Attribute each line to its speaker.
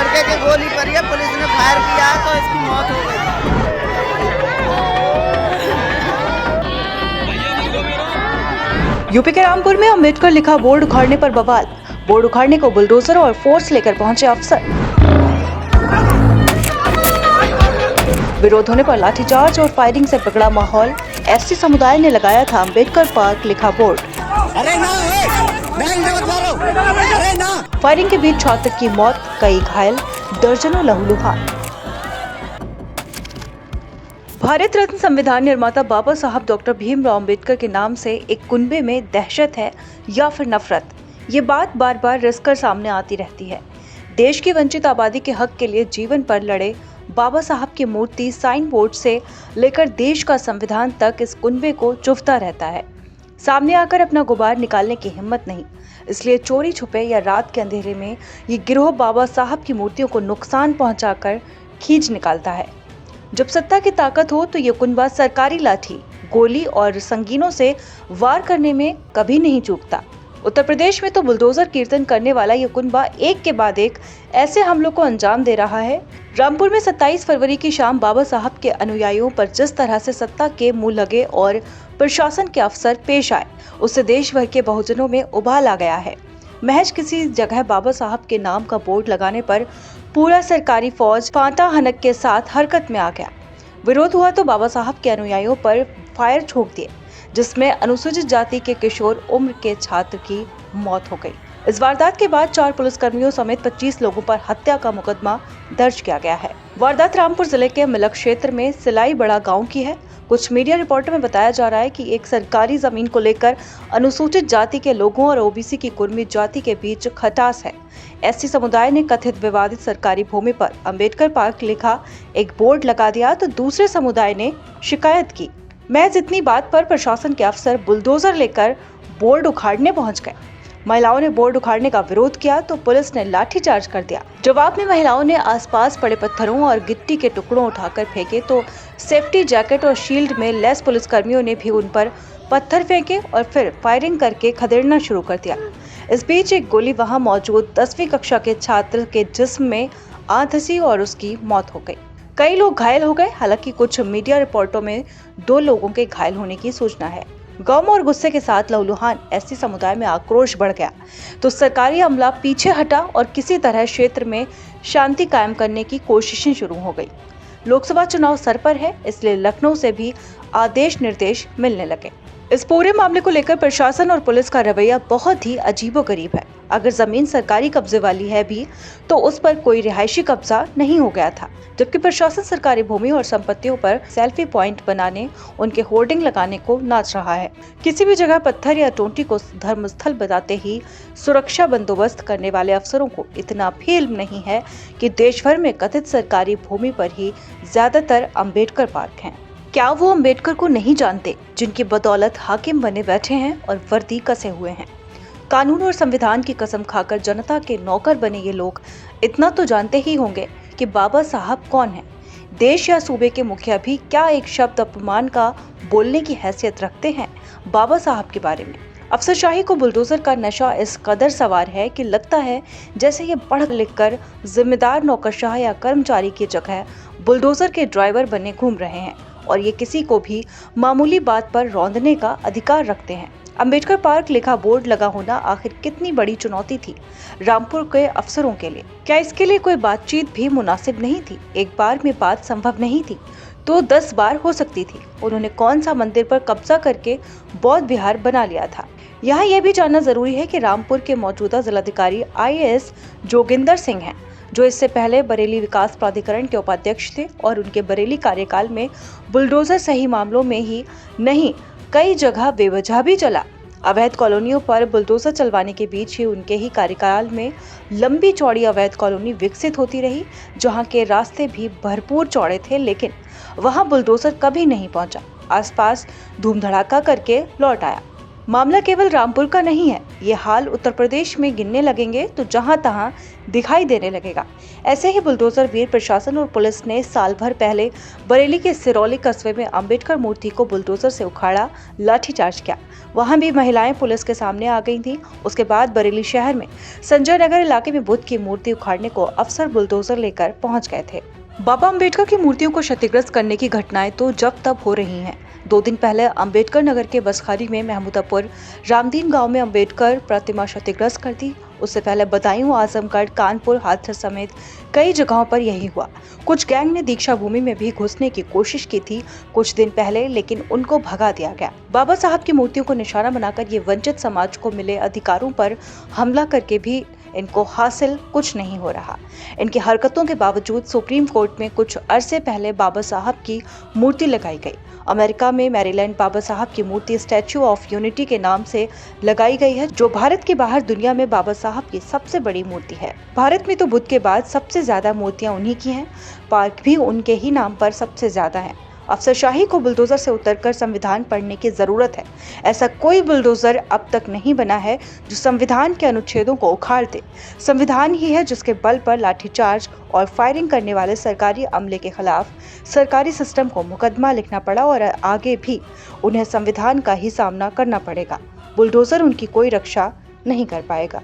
Speaker 1: लड़के की गोली पड़ी है, पुलिस ने फायर किया तो इसकी मौत हो गई।
Speaker 2: यूपी के रामपुर में अम्बेडकर लिखा बोर्ड उखाड़ने पर बवाल। बोर्ड उखाड़ने को बुलडोजर और फोर्स लेकर पहुंचे अफसर। विरोध होने पर लाठीचार्ज और फायरिंग से बिगड़ा माहौल। एसटी समुदाय ने लगाया था अम्बेडकर पार्क लिखा बोर्ड।
Speaker 1: अरे ना।
Speaker 2: फायरिंग के बीच छात्र की मौत, कई घायल, दर्जनों लहूलुहान। भारत रत्न संविधान निर्माता बाबा साहब डॉक्टर भीमराव अम्बेडकर के नाम से एक कुनबे में दहशत है या फिर नफरत, ये बात बार बार रिस कर सामने आती रहती है। देश की वंचित आबादी के हक के लिए जीवन पर लड़े बाबा साहब की मूर्ति साइन बोर्ड से लेकर देश का संविधान तक इस कुनबे को चुभता रहता है। सामने आकर अपना गुबार निकालने की हिम्मत नहीं, इसलिए चोरी छुपे या रात के अंधेरे में ये गिरोह बाबा साहब की मूर्तियों को नुकसान पहुंचाकर खींच निकालता है। जब सत्ता की ताकत हो तो ये कुनबा सरकारी लाठी, गोली और संगीनों से वार करने में कभी नहीं चूकता। उत्तर प्रदेश में तो बुलडोजर कीर्तन करने वाला ये कुनबा एक के बाद एक ऐसे हमलों को अंजाम दे रहा है। रामपुर में 27 फरवरी की शाम बाबा साहब के अनुयायियों पर जिस तरह से सत्ता के मुंह लगे और प्रशासन के अफसर पेश आए, उससे देश भर के बहुजनों में उबाल आ गया है। महज किसी जगह बाबा साहब के नाम का बोर्ड लगाने पर पूरा सरकारी फौज फांता हनक के साथ हरकत में आ गया। विरोध हुआ तो बाबा साहब के अनुयायियों पर फायर छोड़ दिए, जिसमें अनुसूचित जाति के किशोर उम्र के छात्र की मौत हो गई। इस वारदात के बाद 4 पुलिसकर्मियों समेत 25 लोगों पर हत्या का मुकदमा दर्ज किया गया है। वारदात रामपुर जिले के मिलक क्षेत्र में सिलाई बड़ा गांव की है। कुछ मीडिया रिपोर्ट में बताया जा रहा है कि एक सरकारी जमीन को लेकर अनुसूचित जाति के लोगों और ओबीसी की कुर्मी जाति के बीच खटास है। एसटी समुदाय ने कथित विवादित सरकारी भूमि पर अम्बेडकर पार्क लिखा एक बोर्ड लगा दिया तो दूसरे समुदाय ने शिकायत की। महज इतनी बात पर प्रशासन के अफसर बुलडोजर लेकर बोर्ड उखाड़ने पहुंच गए। महिलाओं ने बोर्ड उखाड़ने का विरोध किया तो पुलिस ने लाठीचार्ज कर दिया। जवाब में महिलाओं ने आसपास पड़े पत्थरों और गिट्टी के टुकड़ों उठाकर फेंके तो सेफ्टी जैकेट और शील्ड में लैस पुलिसकर्मियों ने भी उन पर पत्थर फेंके और फिर फायरिंग करके खदेड़ना शुरू कर दिया। इस बीच एक गोली वहां मौजूद 10वीं कक्षा के छात्र के जिस्म में आ धंसी और उसकी मौत हो गई। कई लोग घायल हो गए। हालांकि कुछ मीडिया रिपोर्टों में 2 लोगों के घायल होने की सूचना है। गम और गुस्से के साथ लहूलुहान एसटी समुदाय में आक्रोश बढ़ गया तो सरकारी अमला पीछे हटा और किसी तरह क्षेत्र में शांति कायम करने की कोशिशें शुरू हो गई। लोकसभा चुनाव सर पर है, इसलिए लखनऊ से भी आदेश निर्देश मिलने लगे। इस पूरे मामले को लेकर प्रशासन और पुलिस का रवैया बहुत ही अजीबोगरीब है। अगर जमीन सरकारी कब्जे वाली है भी तो उस पर कोई रिहायशी कब्जा नहीं हो गया था, जबकि प्रशासन सरकारी भूमि और संपत्तियों पर सेल्फी पॉइंट बनाने, उनके होर्डिंग लगाने को नाच रहा है। किसी भी जगह पत्थर या टोंटी को धर्मस्थल बताते ही सुरक्षा बंदोबस्त करने वाले अफसरों को इतना भी इल्म नहीं है कि देश भर में कथित सरकारी भूमि पर ही ज्यादातर अम्बेडकर पार्क हैं। क्या वो अम्बेडकर को नहीं जानते, जिनकी बदौलत हाकिम बने बैठे हैं और वर्दी कसे हुए हैं? कानून और संविधान की कसम खाकर जनता के नौकर बने ये लोग इतना तो जानते ही होंगे कि बाबा साहब कौन है। देश या सूबे के मुखिया भी क्या एक शब्द अपमान का बोलने की हैसियत रखते हैं बाबा साहब के बारे में? अफसरशाही को बुलडोजर का नशा इस कदर सवार है कि लगता है जैसे ये पढ़ लिख कर जिम्मेदार नौकरशाह या कर्मचारी की जगह बुलडोजर के ड्राइवर बने घूम रहे हैं और ये किसी को भी मामूली बात पर रौंदने का अधिकार रखते हैं। अम्बेडकर पार्क लिखा बोर्ड लगा होना आखिर कितनी बड़ी चुनौती थी रामपुर के अफसरों के लिए? क्या इसके लिए कोई बातचीत भी मुनासिब नहीं थी? एक बार में बात संभव नहीं थी तो 10 बार हो सकती थी। उन्होंने कौन सा मंदिर पर कब्जा करके बौद्ध विहार बना लिया था? यहाँ यह भी जानना जरूरी है कि रामपुर के मौजूदा जिलाधिकारी IAS जोगिंदर सिंह हैं, जो इससे पहले बरेली विकास प्राधिकरण के उपाध्यक्ष थे और उनके बरेली कार्यकाल में बुलडोजर सही मामलों में ही नहीं, कई जगह बेवजह भी चला। अवैध कॉलोनियों पर बुलडोजर चलवाने के बीच ही उनके ही कार्यकाल में लंबी चौड़ी अवैध कॉलोनी विकसित होती रही, जहां के रास्ते भी भरपूर चौड़े थे, लेकिन वहां बुलडोजर कभी नहीं पहुंचा। आसपास धूम धड़ाका करके लौट आया। मामला केवल रामपुर का नहीं है, ये हाल उत्तर प्रदेश में गिनने लगेंगे तो जहां तहां दिखाई देने लगेगा। ऐसे ही बुलडोजर वीर प्रशासन और पुलिस ने साल भर पहले बरेली के सिरौली कस्बे में अंबेडकर मूर्ति को बुलडोजर से उखाड़ा, लाठीचार्ज किया। वहां भी महिलाएं पुलिस के सामने आ गई थीं। उसके बाद बरेली शहर में संजय नगर इलाके में बुद्ध की मूर्ति उखाड़ने को अफसर बुलडोजर लेकर पहुंच गए थे। बाबा अंबेडकर की मूर्तियों को क्षतिग्रस्त करने की घटनाएं तो जब तब हो रही हैं। 2 दिन पहले अंबेडकर नगर के बसखारी में महमूदापुर रामदीन गांव में अंबेडकर प्रतिमा क्षतिग्रस्त कर दी। उससे पहले बदायूं, आजमगढ़, कानपुर, हाथरस समेत कई जगहों पर यही हुआ। कुछ गैंग ने दीक्षा भूमि में भी घुसने की कोशिश की थी कुछ दिन पहले, लेकिन उनको भगा दिया गया। बाबा साहब की मूर्तियों को निशाना बनाकर ये वंचित समाज को मिले अधिकारों पर हमला करके भी इनको हासिल कुछ नहीं हो रहा। इनकी हरकतों के बावजूद सुप्रीम कोर्ट में कुछ अरसे पहले बाबा साहब की मूर्ति लगाई गई। अमेरिका में मैरीलैंड बाबा साहब की मूर्ति स्टैच्यू ऑफ यूनिटी के नाम से लगाई गई है, जो भारत के बाहर दुनिया में बाबा साहब की सबसे बड़ी मूर्ति है। भारत में तो बुद्ध के बाद सबसे ज्यादा मूर्तियां उन्हीं की हैं। पार्क भी उनके ही नाम पर सबसे ज्यादा हैं। अफसरशाही को बुलडोजर से उतरकर संविधान पढ़ने की जरूरत है। ऐसा कोई बुलडोजर अब तक नहीं बना है जो संविधान के अनुच्छेदों को उखाड़ दे। संविधान ही है जिसके बल पर लाठीचार्ज और फायरिंग करने वाले सरकारी अमले के खिलाफ सरकारी सिस्टम को मुकदमा लिखना पड़ा और आगे भी उन्हें संविधान का ही सामना करना पड़ेगा। बुलडोजर उनकी कोई रक्षा नहीं कर पाएगा।